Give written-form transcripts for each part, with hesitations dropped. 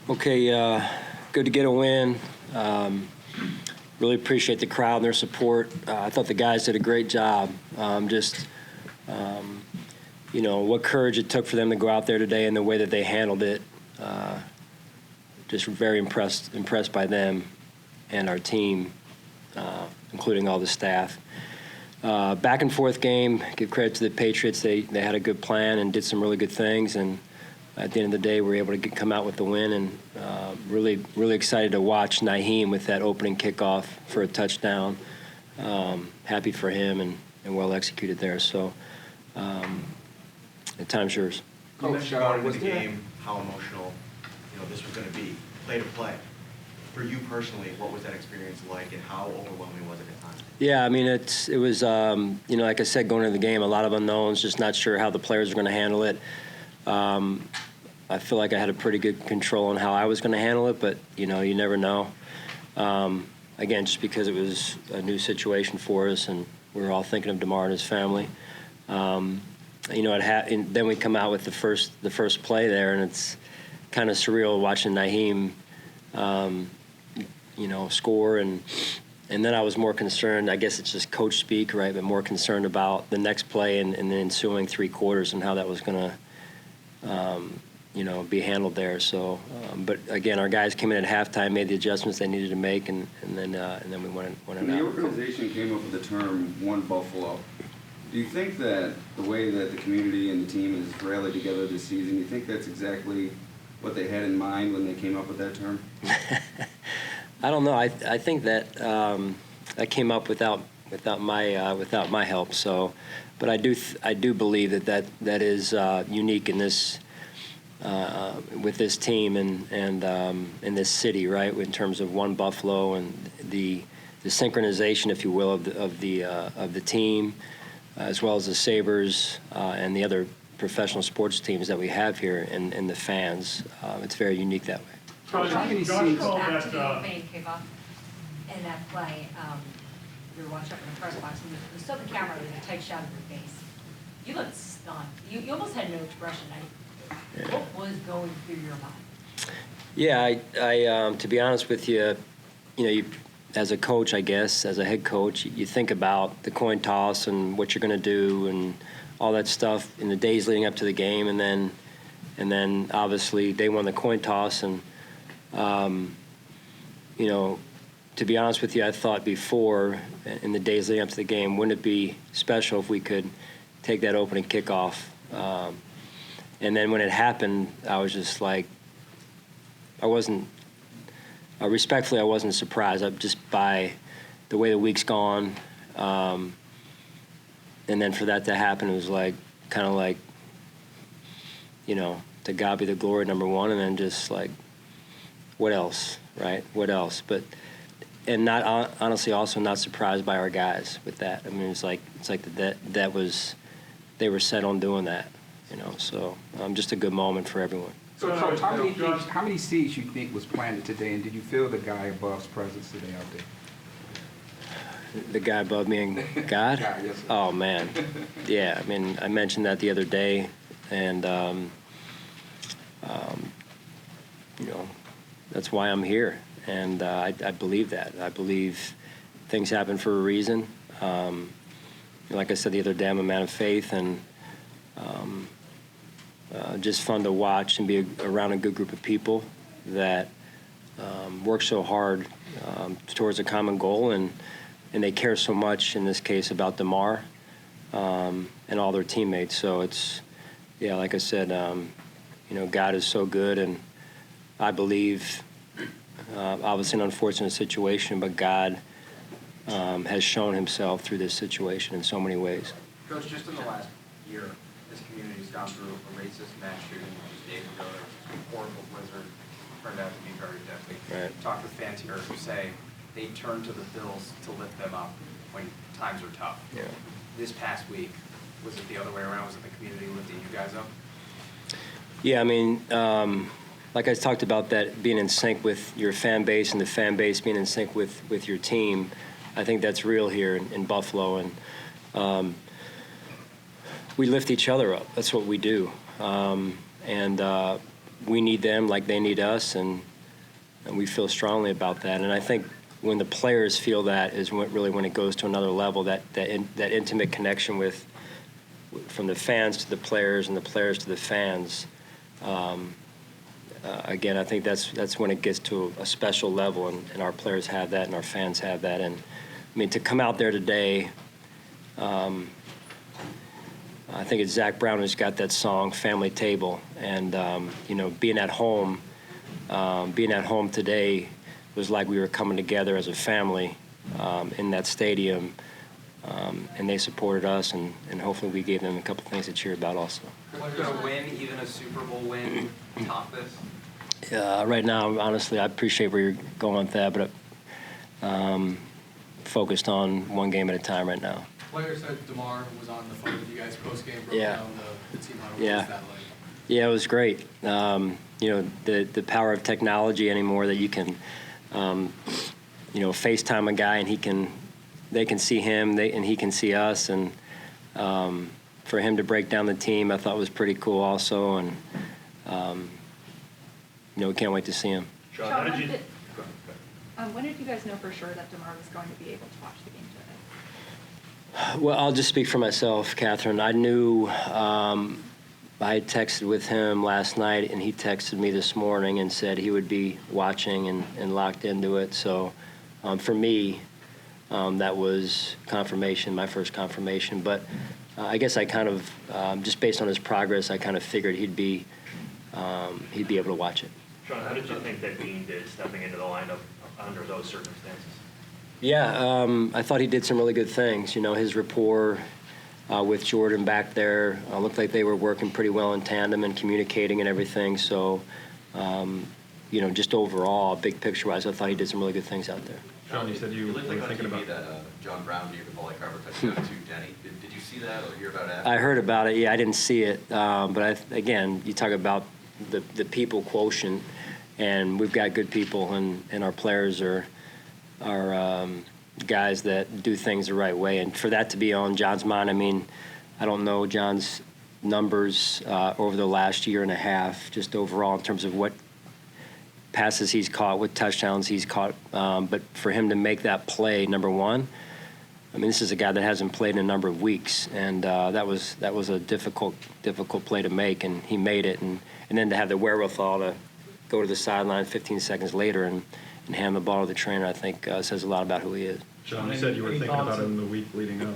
Okay, good to get a win. Really appreciate the crowd and their support. I thought the guys did a great job. What courage it took for them to go out there today and the way that they handled it. Just very impressed by them and our team, including all the staff. Back and forth game. Give credit to the Patriots. They had a good plan and did some really good things. And at the end of the day, we were able to come out with the win. And really excited to watch Naheem with that opening kickoff for a touchdown. Happy for him and well executed there. So, the time's yours. You mentioned going into the game how emotional this was going to be, play to play. For you personally, what was that experience like, and how overwhelming was it at times? Yeah, I mean, it was like I said, going into the game, a lot of unknowns, just not sure how the players were going to handle it. I feel like I had a pretty good control on how I was going to handle it, but you never know. Again, just because it was a new situation for us, and we were all thinking of Damar and his family. And then we come out with the first play there, and it's kind of surreal watching Naheem, score, and then I was more concerned. I guess it's just coach speak, right? But more concerned about the next play and the ensuing 3 quarters and how that was going to, be handled there. So, but again, our guys came in at halftime, made the adjustments they needed to make, and then we went out. The organization came up with the term "One Buffalo." Do you think that the way that the community and the team has rallied together this season, do you think that's exactly what they had in mind when they came up with that term? I don't know. I think that that came up without my help. So, but I do believe that is unique in this with this team and in this city, right? In terms of One Buffalo and the synchronization, if you will, of the team, as well as the Sabres and the other professional sports teams that we have here and the fans. It's very unique that way. Josh called Back that. to the opening kickoff and that play. We were watching up in the press box, and we saw the camera with a tight shot of your face. You looked stunned. You almost had no expression. What was going through your mind? Yeah, I to be honest with you, you as a coach, I guess, as a head coach, you think about the coin toss and what you're going to do and all that stuff in the days leading up to the game, and then obviously they won the coin toss, and to be honest with you, I thought before in the days leading up to the game, wouldn't it be special if we could take that opening kickoff? And then when it happened, I was just like, respectfully, I wasn't surprised. Just by the way the week's gone. And then for that to happen, it was kind of like, to God be the glory, number one, and then just like, what else, right? What else? And not honestly, also not surprised by our guys with that. I mean, it's like that was, they were set on doing that, So just a good moment for everyone. So, Coach, how many seeds you think was planted today, and did you feel the guy above's presence today out there? The guy above me and God? God, yes, sir. Oh, man. Yeah, I mean, I mentioned that the other day, and, that's why I'm here. And I believe that. I believe things happen for a reason. Like I said the other day, I'm a man of faith, and just fun to watch and be around a good group of people that work so hard towards a common goal, and they care so much, in this case, about Damar and all their teammates. So it's, like I said, God is so good, and I believe, obviously an unfortunate situation, but God has shown himself through this situation in so many ways. Coach, just in the last year, this community's gone through a racist mass shooting just days ago. There was a horrible blizzard, turned out to be very deadly. Right. Talk with fans here who say they turn to the Bills to lift them up when times are tough. Yeah. This past week, was it the other way around? Was it the community lifting you guys up? Yeah, I mean, like I talked about, that being in sync with your fan base and the fan base being in sync with your team. I think that's real here in Buffalo, and we lift each other up. That's what we do. we need them like they need us, and we feel strongly about that. And I think when the players feel that is when it goes to another level, that intimate connection from the fans to the players and the players to the fans. Again, I think that's when it gets to a special level, and our players have that and our fans have that. And I mean, to come out there today, I think it's Zach Brown who's got that song "Family Table," and being at home today was like we were coming together as a family in that stadium, and they supported us, and hopefully we gave them a couple things to cheer about also. Could a win, even a Super Bowl win, top this? Right now, honestly, I appreciate where you're going with that, but focused on one game at a time right now. Player said Damar was on the phone with you guys post-game, broke Yeah. down the team huddle. Yeah. What was that like? Yeah, it was great. The power of technology anymore, that you can, FaceTime a guy and they can see him, and he can see us, and for him to break down the team, I thought was pretty cool also, and we can't wait to see him. Sean, how did you? When did you guys know for sure that Damar was going to be able to watch the game today? Well, I'll just speak for myself, Catherine. I knew I had texted with him last night, and he texted me this morning and said he would be watching and locked into it. So for me, that was confirmation, my first confirmation. But I guess I kind of, just based on his progress, I kind of figured he'd be able to watch it. Sean, how did you think that Dean did stepping into the lineup under those circumstances? Yeah, I thought he did some really good things. His rapport with Jordan back there looked like they were working pretty well in tandem and communicating and everything. So, just overall, big picture-wise, I thought he did some really good things out there. Sean, you said you were thinking thinking about that John Brown gave the Molly Carver touchdown to Denny. Did you see that or hear about it? I heard about it. Yeah, I didn't see it. But again, you talk about the people quotient, and we've got good people, and our players are guys that do things the right way. And for that to be on John's mind, I mean, I don't know John's numbers over the last year and a half, just overall in terms of what passes he's caught, what touchdowns he's caught. But for him to make that play, number one, I mean, this is a guy that hasn't played in a number of weeks, and that was a difficult play to make, and he made it. And then to have the wherewithal to go to the sideline 15 seconds later and hand the ball to the trainer, I think says a lot about who he is. Sean, you said you were thinking about it in the week leading up.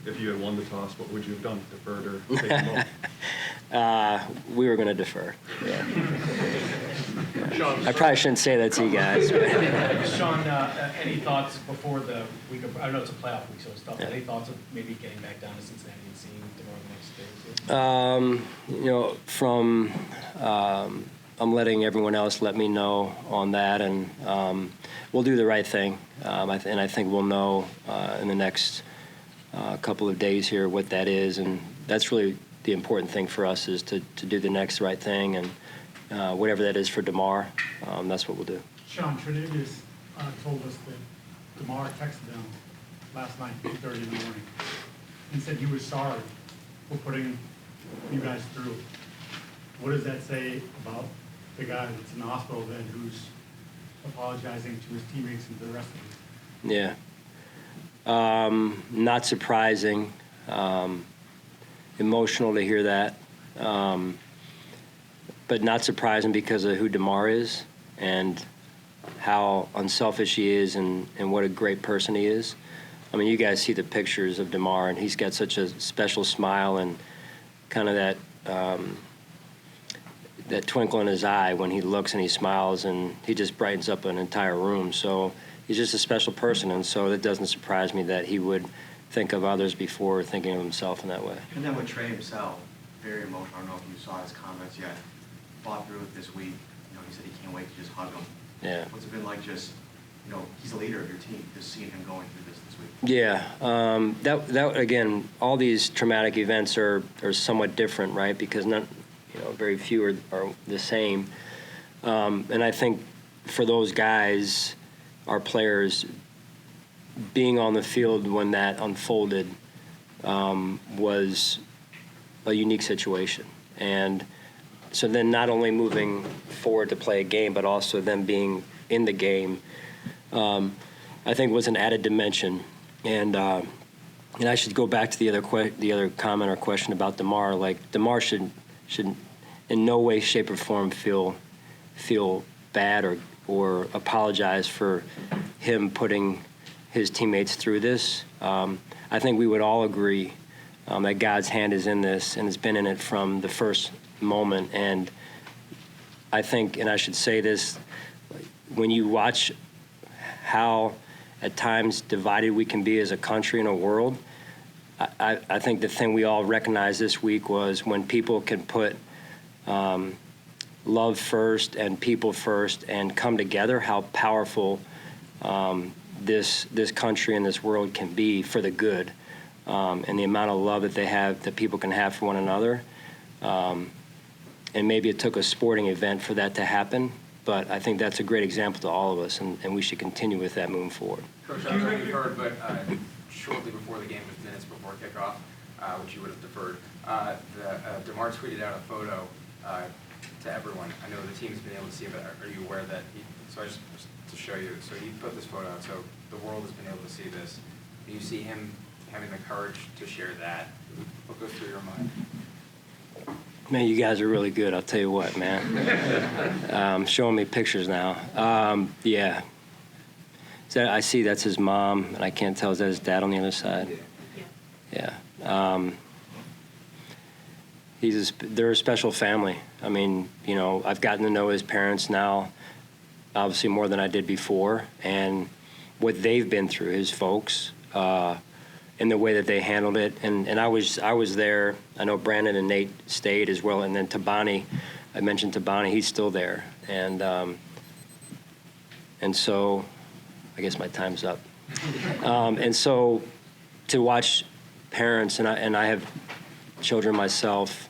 If you had won the toss, what would you have done? Deferred or taken the ball? We were going to defer. Yeah. Sean, I probably shouldn't say that to you guys. But. Sean, any thoughts before the week of, I know it's a playoff week, so it's tough. Any thoughts of maybe getting back down to Cincinnati and seeing Damar the next day or two? I'm letting everyone else let me know on that, and we'll do the right thing. And I think we'll know in the next couple of days here what that is, and that's really the important thing for us, is to do the next right thing, and whatever that is for Damar, that's what we'll do. Sean, Trinidis told us that Damar texted them last night at 8:30 in the morning and said he was sorry for putting you guys through. What does that say about the guy that's in the hospital then, who's apologizing to his teammates and to the rest of us? Yeah. Not surprising. Emotional to hear that. But not surprising because of who Damar is and how unselfish he is, and what a great person he is. I mean, you guys see the pictures of Damar, and he's got such a special smile and kind of that twinkle in his eye when he looks and he smiles, and he just brightens up an entire room. So he's just a special person, and so it doesn't surprise me that he would think of others before thinking of himself in that way. And then with Trey himself, very emotional. I don't know if you saw his comments yet. Fought through it this week. He said he can't wait to just hug him. Yeah. What's it been like just, he's the leader of your team, just seeing him going through this week? Yeah. That again, all these traumatic events are somewhat different, right? Because very few are the same. And I think for those guys, our players, being on the field when that unfolded was a unique situation. And so then not only moving forward to play a game, but also them being in the game, I think was an added dimension. And I should go back to the other comment or question about Damar. Like, Damar should in no way, shape, or form feel bad or apologize for him putting his teammates through this. I think we would all agree that God's hand is in this and has been in it from the first moment. And I think, and I should say this, when you watch how at times divided we can be as a country and a world, I think the thing we all recognized this week was when people can put love first and people first and come together, how powerful this country and this world can be for the good, and the amount of love that people can have for one another. And maybe it took a sporting event for that to happen, but I think that's a great example to all of us, and we should continue with that moving forward. Coach, I don't know if you heard, but shortly before the game, just minutes before kickoff, which you would have deferred, Damar tweeted out a photo to everyone. I know the team's been able to see it, but are you aware that so just to show you, so he put this photo out, so the world has been able to see this. Do you see him having the courage to share that? What goes through your mind? Man, you guys are really good, I'll tell you what, man. Showing me pictures now. Yeah. I see that's his mom, and I can't tell, is that his dad on the other side? Yeah. They're a special family. I mean, you know, I've gotten to know his parents now, obviously more than I did before, and what they've been through, his folks, and the way that they handled it. And I was there. I know Brandon and Nate stayed as well, and then Tabani, I mentioned Tabani, he's still there. And so, I guess my time's up. And so, to watch parents, and I have children myself,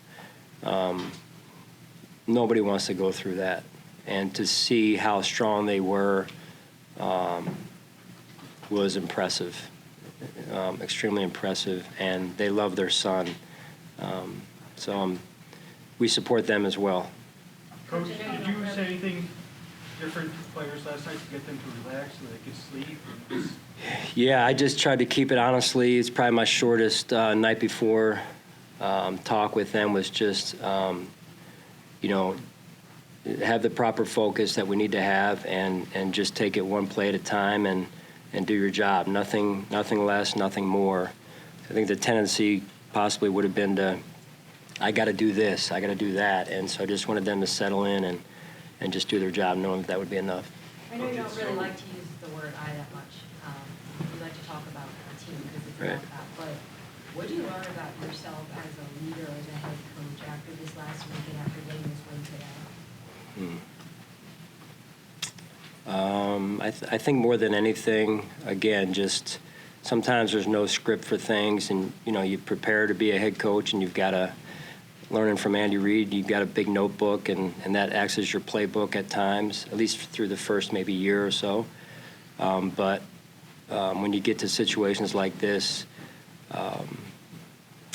nobody wants to go through that. And to see how strong they were was impressive, extremely impressive, and they love their son. So we support them as well. Coach, did you say anything different to the players last night to get them to relax so they could sleep? Yeah, I just tried to keep it honestly. It's probably my shortest night before talk with them was just, you know, have the proper focus that we need to have and just take it one play at a time and do your job. Nothing less, nothing more. I think the tendency possibly would have been to, I got to do this, I got to do that. And so I just wanted them to settle in and just do their job, knowing that would be enough. I know you don't really like to use the word "I" that much. You like to talk about a team because it's about that. But what do you learn about yourself as a leader, as a head coach after this last week and after getting this win today? I think more than anything, again, just sometimes there's no script for things, and you know, you prepare to be a head coach, and you've got to learning from Andy Reid. You've got a big notebook, and that acts as your playbook at times, at least through the first maybe year or so. But when you get to situations like this, I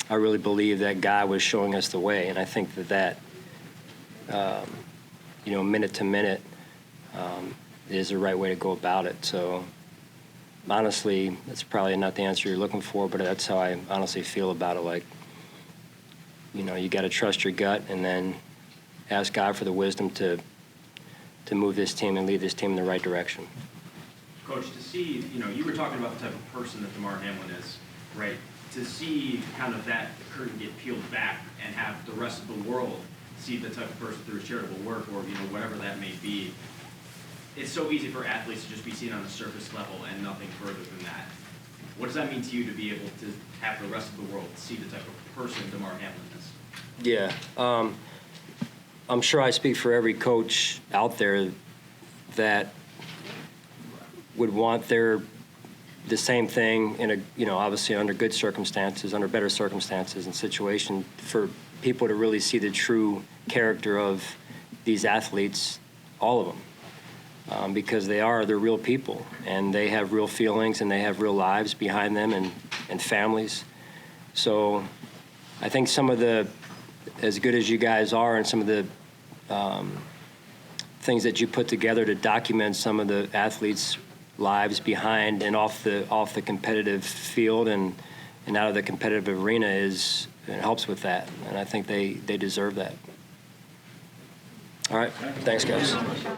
really believe that God was showing us the way, and I think that you know, minute to minute is the right way to go about it. So honestly, that's probably not the answer you're looking for, but that's how I honestly feel about it. Like, you know, you got to trust your gut and then ask God for the wisdom to move this team and lead this team in the right direction. Coach, to see, you know, you were talking about the type of person that Damar Hamlin is, right? To see kind of that curtain get peeled back and have the rest of the world see the type of person through his charitable work or, you know, whatever that may be. It's so easy for athletes to just be seen on the surface level and nothing further than that. What does that mean to you to be able to have the rest of the world see the type of person Damar Hamlin is? Yeah. I'm sure I speak for every coach out there that would want the same thing in a, you know, obviously under good circumstances, under better circumstances and situation, for people to really see the true character of these athletes, all of them. Because they're real people, and they have real feelings, and they have real lives behind them and families. So I think some of the as good as you guys are and some of the things that you put together to document some of the athletes' lives behind and off the competitive field and out of the competitive arena it helps with that, and I think they deserve that. All right, thanks guys.